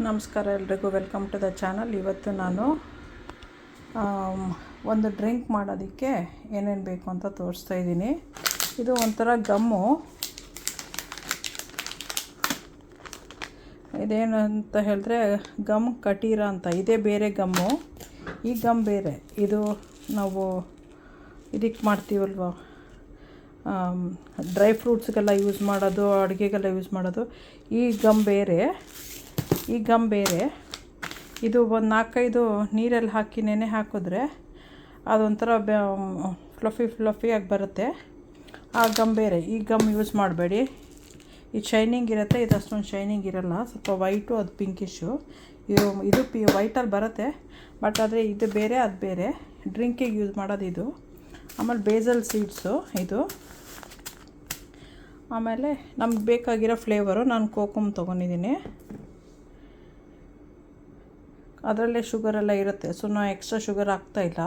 ನಮಸ್ಕಾರ ಎಲ್ರಿಗೂ, welcome to the channel. ಇವತ್ತು ನಾನು ಒಂದು ಡ್ರಿಂಕ್ ಮಾಡೋದಕ್ಕೆ ಏನೇನು ಬೇಕು ಅಂತ ತೋರಿಸ್ತಾ ಇದ್ದೀನಿ. ಇದು ಒಂಥರ ಗಮ್ಮು. ಇದೇನು ಅಂತ ಹೇಳಿದ್ರೆ ಗಮ್ ಕಟೀರ ಅಂತ. ಇದೇ ಬೇರೆ ಗಮ್ಮು, ಈ ಗಮ್ ಬೇರೆ. ಇದು ನಾವು ಇದಕ್ಕೆ ಮಾಡ್ತೀವಲ್ವ, ಡ್ರೈ ಫ್ರೂಟ್ಸ್ಗೆಲ್ಲ ಯೂಸ್ ಮಾಡೋದು, ಅಡುಗೆಗೆಲ್ಲ ಯೂಸ್ ಮಾಡೋದು. ಈ ಗಮ್ ಬೇರೆ. ಇದು ಒಂದು 4-5 ನೀರಲ್ಲಿ ಹಾಕಿ ನೆನೆ ಹಾಕಿದ್ರೆ ಅದೊಂಥರ ಫ್ಲಫಿಯಾಗಿ ಬರುತ್ತೆ. ಆ ಗಮ್ ಬೇರೆ. ಈ ಗಮ್ ಯೂಸ್ ಮಾಡಬೇಡಿ. ಇದು ಶೈನಿಂಗ್ ಇರುತ್ತೆ, ಇದು ಅಷ್ಟೊಂದು ಶೈನಿಂಗ್ ಇರೋಲ್ಲ. ಸ್ವಲ್ಪ ವೈಟು, ಅದು ಪಿಂಕಿಶು. ಇದು ವೈಟಲ್ಲಿ ಬರುತ್ತೆ, ಬಟ್ ಆದರೆ ಇದು ಬೇರೆ, ಅದು ಬೇರೆ. ಡ್ರಿಂಕಿಗೆ ಯೂಸ್ ಮಾಡೋದು ಇದು. ಆಮೇಲೆ ಬೇಸಲ್ ಸೀಡ್ಸು ಇದು. ಆಮೇಲೆ ನಮ್ಗೆ ಬೇಕಾಗಿರೋ ಫ್ಲೇವರು ನಾನು ಕೋಕಮ್ ತೊಗೊಂಡಿದ್ದೀನಿ. ಅದರಲ್ಲೇ ಶುಗರೆಲ್ಲ ಇರುತ್ತೆ, ಸೊ ನಾನು ಎಕ್ಸ್ಟ್ರಾ ಶುಗರ್ ಹಾಕ್ತಾಯಿಲ್ಲ.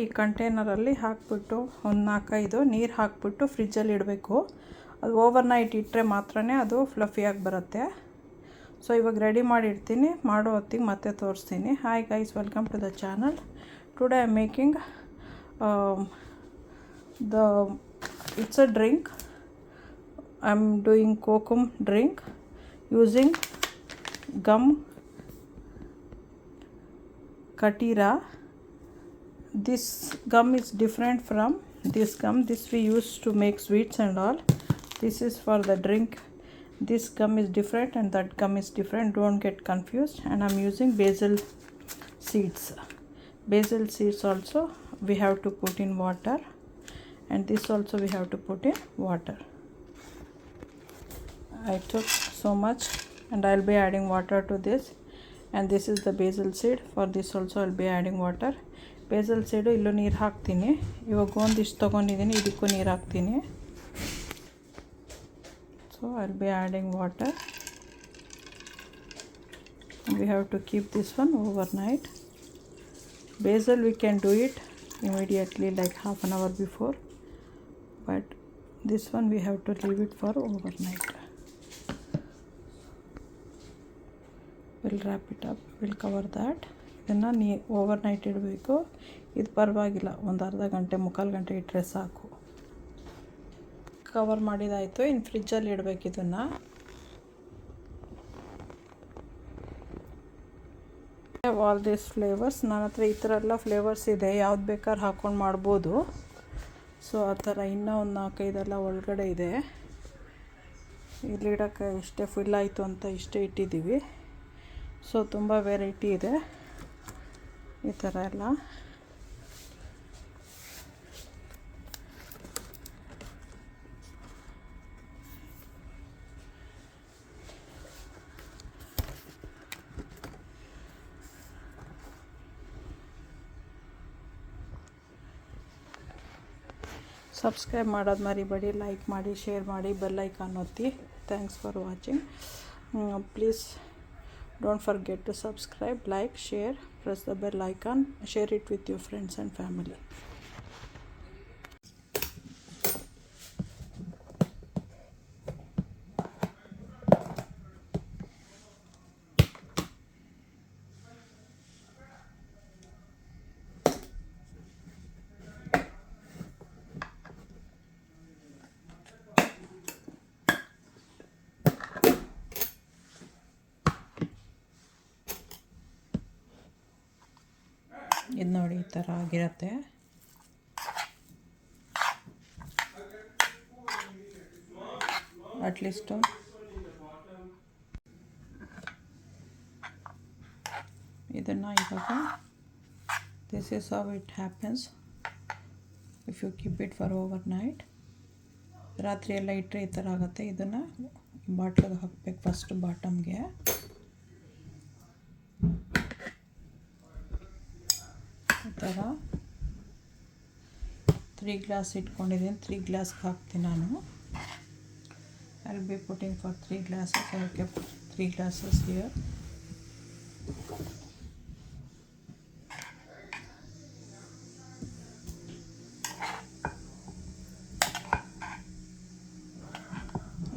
ಈ ಕಂಟೈನರಲ್ಲಿ ಹಾಕಿಬಿಟ್ಟು ಒಂದು 4-5 ನೀರು ಹಾಕಿಬಿಟ್ಟು ಫ್ರಿಜ್ಜಲ್ಲಿ ಇಡಬೇಕು. ಅದು ಓವರ್ ನೈಟ್ ಇಟ್ಟರೆ ಮಾತ್ರ ಅದು ಫ್ಲಫಿಯಾಗಿ ಬರುತ್ತೆ. ಸೊ ಇವಾಗ ರೆಡಿ ಮಾಡಿ ಇಡ್ತೀನಿ. ಮಾಡೋ ಹೊತ್ತಿಗೆ ಮತ್ತೆ ತೋರಿಸ್ತೀನಿ. Hi guys, welcome to the channel. Today I am making it's a drink. I'm doing kokum drink using gum Katira. This gum is different from this gum. This we use to make sweets and all. This is for the drink. This gum is different and that gum is different. Don't get confused. And I'm using basil seeds. Basil seeds also we have to put in water, and this also we have to put in water. I took so much and I'll be adding water to this. And this is the basil seed. For this also I'll be adding water. Basil seed illu ನೀರು ಹಾಕ್ತೀನಿ. ಇವಾಗ ಒಂದಿಷ್ಟು ತೊಗೊಂಡಿದ್ದೀನಿ, ಇದಕ್ಕೂ ನೀರು ಹಾಕ್ತೀನಿ. So I'll be adding water. And we have to keep this one overnight. Basil we can do it immediately, like half an hour before, but this one we have to leave it for overnight. We'll wrap it up, we'll cover that. ಇದನ್ನು overnight ಇಡಬೇಕು. ಇದು ಪರವಾಗಿಲ್ಲ, ಒಂದು ಅರ್ಧ ಗಂಟೆ ಮುಕ್ಕಾಲು ಗಂಟೆ ಇಟ್ಟರೆ ಸಾಕು. ಕವರ್ ಮಾಡಿದಾಯಿತು. ಇನ್ನು ಫ್ರಿಜ್ಜಲ್ಲಿ ಇಡಬೇಕು ಇದನ್ನು. ಆಲ್ ದೀಸ್ ಫ್ಲೇವರ್ಸ್ ನನ್ನ ಹತ್ರ ಈ ಥರ ಎಲ್ಲ ಫ್ಲೇವರ್ಸ್ ಇದೆ, ಯಾವ್ದು ಬೇಕಾದ್ರೂ ಹಾಕ್ಕೊಂಡು ಮಾಡ್ಬೋದು. ಸೊ ಆ ಥರ ಇನ್ನೂ ಒಂದು 4-5 ಒಳಗಡೆ ಇದೆ. ಇಲ್ಲಿಡೋಕ್ಕೆ ಇಷ್ಟೇ ಫುಲ್ ಆಯಿತು ಅಂತ ಇಷ್ಟೇ ಇಟ್ಟಿದ್ದೀವಿ. ಸೊ ತುಂಬ ವೆರೈಟಿ ಇದೆ ಈ ಥರ ಎಲ್ಲ. ಸಬ್ಸ್ಕ್ರೈಬ್ ಮಾಡೋದು ಮರಿಬೇಡಿ, ಲೈಕ್ ಮಾಡಿ, ಶೇರ್ ಮಾಡಿ, ಬೆಲ್ ಐಕಾನ್ ಒತ್ತಿ. Thanks for watching. Please don't forget to subscribe, like, share, press the bell icon, share it with your friends and family. ಇದು ನೋಡಿ, ಈ ಥರ ಆಗಿರುತ್ತೆ. ಅಟ್ಲೀಸ್ಟು ಇದನ್ನು ಇವಾಗ this is how it happens if you keep it for overnight. ರಾತ್ರಿ ಎಲ್ಲ ಇಟ್ಟರೆ ಈ ಥರ ಆಗುತ್ತೆ. ಇದನ್ನು ಬಾಟ್ಲಿಗೆ ಹಾಕಬೇಕು ಫಸ್ಟ್ ಬಾಟಮ್ಗೆ. ಈ ಥರ 3 ಗ್ಲಾಸ್ ಇಟ್ಕೊಂಡಿದ್ದೀನಿ. 3 ಗ್ಲಾಸ್ಗೆ ಹಾಕ್ತೀನಿ ನಾನು. I'll be putting for 3 glasses. I have kept 3 glasses here.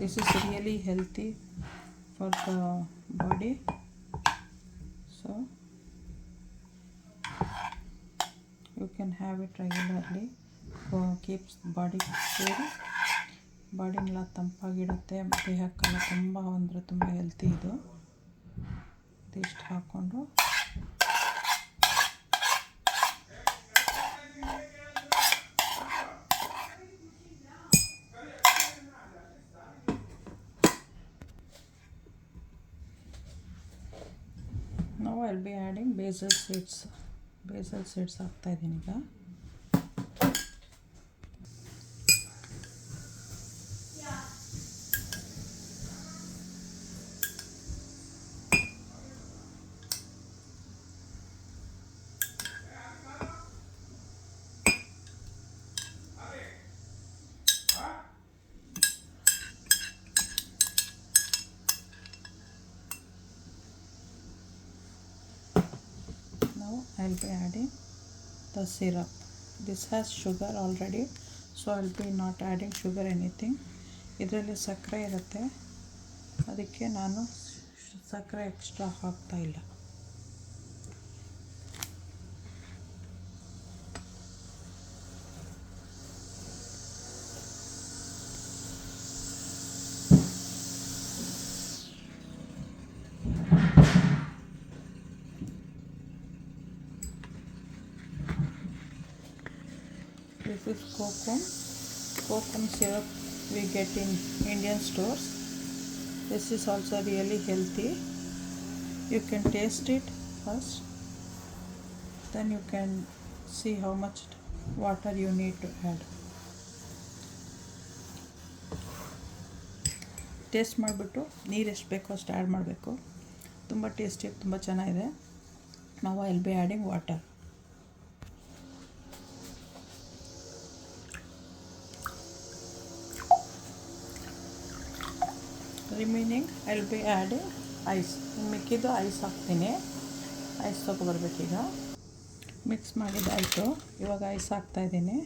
This is really healthy for the body. So you can have it regularly. Keeps body cool. ಬಾಡಿನೆಲ್ಲ ತಂಪಾಗಿಡುತ್ತೆ, ದೇಹಕ್ಕೆಲ್ಲ ತುಂಬ ಅಂದರೆ ತುಂಬ ಹೆಲ್ತಿ ಇದು. ಇದಿಷ್ಟು ಹಾಕ್ಕೊಂಡು now I'll be adding basil seeds ಹಾಕ್ತಾ ಇದ್ದೀನಿ ಈಗ. Now I'll be adding the syrup. This has sugar already, so I'll be not adding sugar anything. ಇದರಲ್ಲಿ ಸಕ್ಕರೆ ಇರುತ್ತೆ, ಅದಕ್ಕೆ ನಾನು ಸಕ್ಕರೆ ಎಕ್ಸ್ಟ್ರಾ ಹಾಕ್ತಾ ಇಲ್ಲ. This is kokum syrup we get in Indian stores. This is also really healthy. You can taste it first, then you can see how much water you need to add. Taste ಮಾಡಿಬಿಟ್ಟು ನೀರು ಎಷ್ಟು ಬೇಕೋ ಅಷ್ಟು add ಮಾಡಬೇಕು. ತುಂಬ tasty, ತುಂಬ ಚೆನ್ನಾಗಿದೆ. ನಾವು I'll be adding water. Remaining I'll be adding ice. ಮಿಕ್ಕಿದ್ದು ಐಸ್ ಹಾಕ್ತೀನಿ. ಐಸ್ ತೊಗೊಬರ್ಬೇಕೀಗ. ಮಿಕ್ಸ್ ಮಾಡಿದ್ದಾಯಿತು, ಇವಾಗ ಐಸ್ ಹಾಕ್ತಾಯಿದ್ದೀನಿ.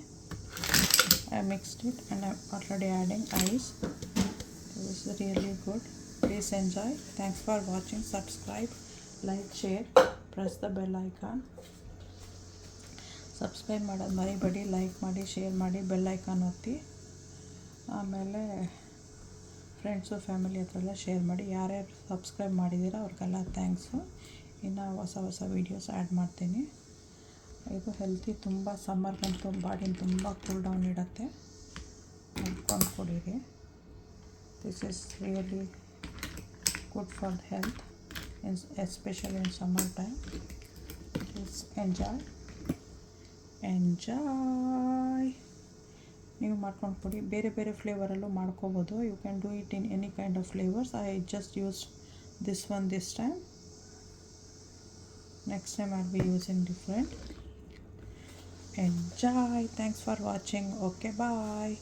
I mixed it and I'm already adding ice. This is really good. Please enjoy. Thanks for watching. Subscribe, like, share, press the bell icon. Subscribe ಮಾಡೋದು ಮರಿಬೇಡಿ. Like ಮಾಡಿ, share ಮಾಡಿ, bell icon ಒತ್ತಿ. ಆಮೇಲೆ friends family ಹತ್ರ ಎಲ್ಲ share ಮಾಡಿ. ಯಾರ್ಯಾರು ಸಬ್ಸ್ಕ್ರೈಬ್ ಮಾಡಿದ್ದೀರಾ ಅವ್ರಿಗೆಲ್ಲ ಥ್ಯಾಂಕ್ಸು. ಇನ್ನು ಹೊಸ ವೀಡಿಯೋಸ್ ಆ್ಯಡ್ ಮಾಡ್ತೀನಿ. ಇದು ಹೆಲ್ತಿ, ತುಂಬ ಸಮ್ಮರ್ಗಂತೂ ಬಾಡಿನ ತುಂಬ ಕೂಲ್ ಡೌನ್ ಇಡುತ್ತೆ. ಮಾಡ್ಕೊಂಡು ಕುಡೀರಿ. This is really good for health, especially in summer time. Please enjoy. ನೀವು ಮಾಡ್ಕೊಂಡು ಕೊಡಿ. ಬೇರೆ ಬೇರೆ ಫ್ಲೇವರಲ್ಲೂ ಮಾಡ್ಕೋಬೋದು. You can do it in any kind of flavours. I just use this one this time. Next time I'll be using different. Enjoy. Thanks for watching. Okay, bye.